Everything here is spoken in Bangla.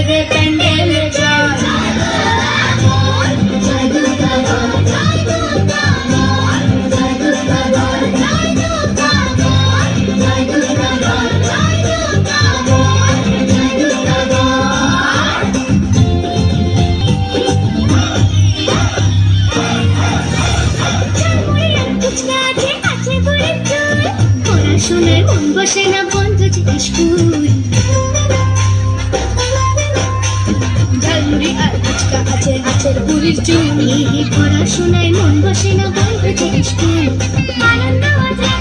রে প্যান্ডেলে জল। জয় দুর্গা বল, জয় দুর্গা বল, জয় দুর্গা বল, জয় দুর্গা বল, জয় দুর্গা বল, জয় দুর্গা বল, জয় দুর্গা বল। ফুচকা আছে আছে বলে চুল, পড়াশোনায় মন বসে না বন্ধ যে স্কুল। ঝালমুড়ি আর ফুচকা আছে আছে পুরীর চুল, পড়াশোনায় মন বসে না বন্ধ যে স্কুল। আনন্দ বাজে